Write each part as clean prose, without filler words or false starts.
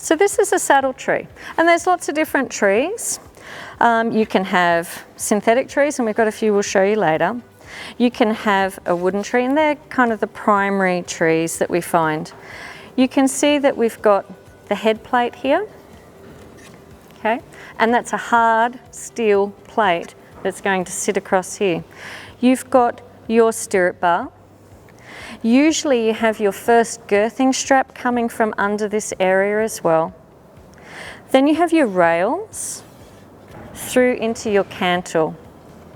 So this is a saddle tree, and there's lots of different trees. You can have synthetic trees, and we've got a few we'll show you later. You can have a wooden tree, and they're kind of the primary trees that we find. You can see that we've got the head plate here, okay, and that's a hard steel plate that's going to sit across here. You've got your stirrup bar. Usually you have your first girthing strap coming from under this area as well. Then you have your rails through into your cantle.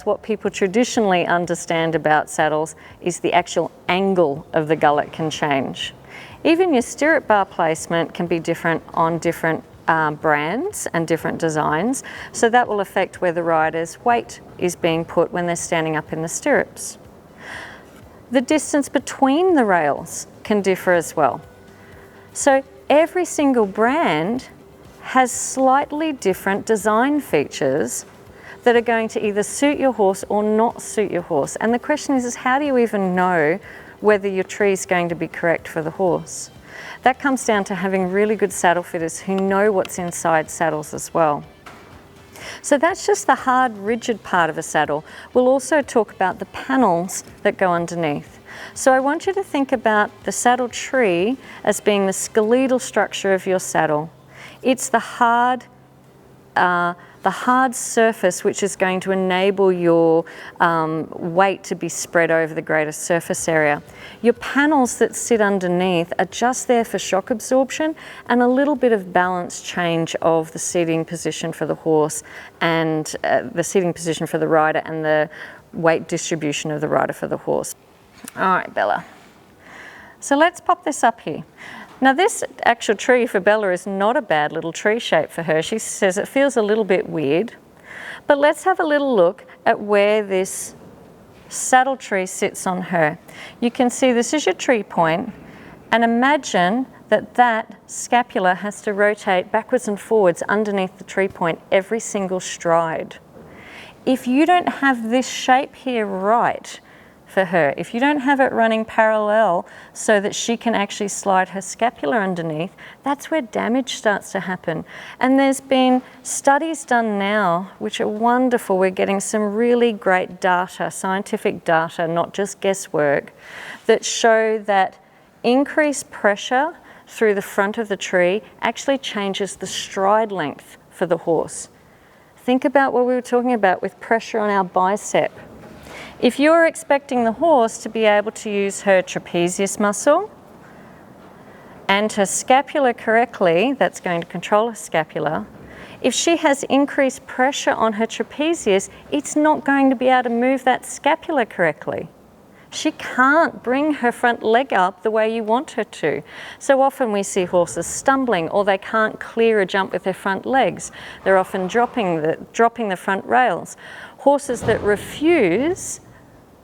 What people traditionally understand about saddles is the actual angle of the gullet can change. Even your stirrup bar placement can be different on different brands and different designs, so that will affect where the rider's weight is being put when they're standing up in the stirrups. The distance between the rails can differ as well. So every single brand has slightly different design features that are going to either suit your horse or not suit your horse. And the question is how do you even know whether your tree is going to be correct for the horse? That comes down to having really good saddle fitters who know what's inside saddles as well. So that's just the hard, rigid part of a saddle. We'll also talk about the panels that go underneath. So I want you to think about the saddle tree as being the skeletal structure of your saddle. It's the hard surface which is going to enable your weight to be spread over the greatest surface area. Your panels that sit underneath are just there for shock absorption and a little bit of balance change of the seating position for the horse and the seating position for the rider and the weight distribution of the rider for the horse. All right, Bella. So let's pop this up here. Now this actual tree for Bella is not a bad little tree shape for her. She says it feels a little bit weird, but let's have a little look at where this saddle tree sits on her. You can see this is your tree point, and imagine that that scapula has to rotate backwards and forwards underneath the tree point every single stride. If you don't have this shape here right for her, if you don't have it running parallel so that she can actually slide her scapula underneath, that's where damage starts to happen. And there's been studies done now which are wonderful. We're getting some really great data, scientific data, not just guesswork, that show that increased pressure through the front of the tree actually changes the stride length for the horse. Think about what we were talking about with pressure on our bicep. If you're expecting the horse to be able to use her trapezius muscle and her scapula correctly, that's going to control her scapula, if she has increased pressure on her trapezius, it's not going to be able to move that scapula correctly. She can't bring her front leg up the way you want her to. So often we see horses stumbling, or they can't clear a jump with their front legs. They're often dropping the front rails. Horses that refuse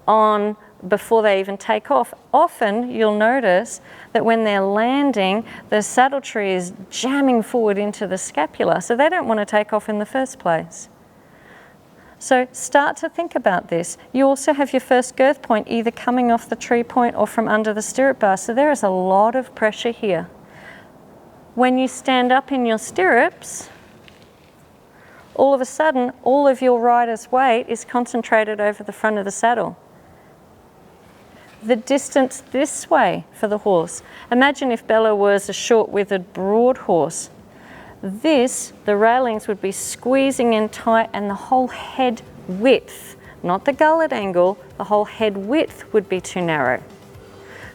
on before they even take off, often you'll notice that when they're landing, the saddle tree is jamming forward into the scapula, so they don't want to take off in the first place. So start to think about this. You also have your first girth point either coming off the tree point or from under the stirrup bar, so there is a lot of pressure here. When you stand up in your stirrups, all of a sudden, all of your rider's weight is concentrated over the front of the saddle. The distance this way for the horse. Imagine if Bella was a short-withered broad horse. The railings would be squeezing in tight, and the whole head width, not the gullet angle, the whole head width would be too narrow.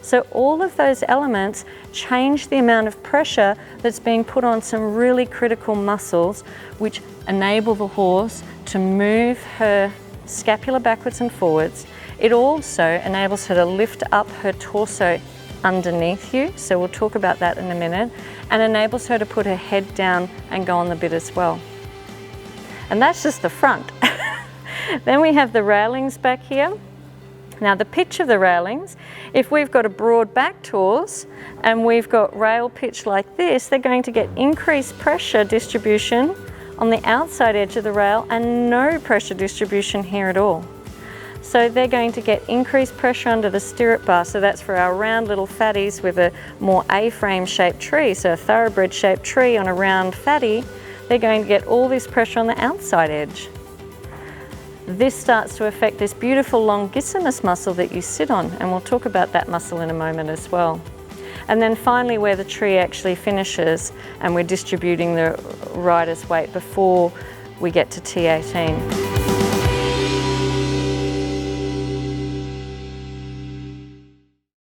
So all of those elements change the amount of pressure that's being put on some really critical muscles which enable the horse to move her scapula backwards and forwards. It also enables her to lift up her torso underneath you, so we'll talk about that in a minute, and enables her to put her head down and go on the bit as well. And that's just the front. Then we have the railings back here. Now the pitch of the railings, if we've got a broad back horse and we've got rail pitch like this, they're going to get increased pressure distribution on the outside edge of the rail and no pressure distribution here at all. So they're going to get increased pressure under the stirrup bar. So that's for our round little fatties with a more A-frame shaped tree. So a thoroughbred shaped tree on a round fatty, they're going to get all this pressure on the outside edge. This starts to affect this beautiful longissimus muscle that you sit on, and we'll talk about that muscle in a moment as well. And then finally where the tree actually finishes and we're distributing the rider's weight before we get to T18.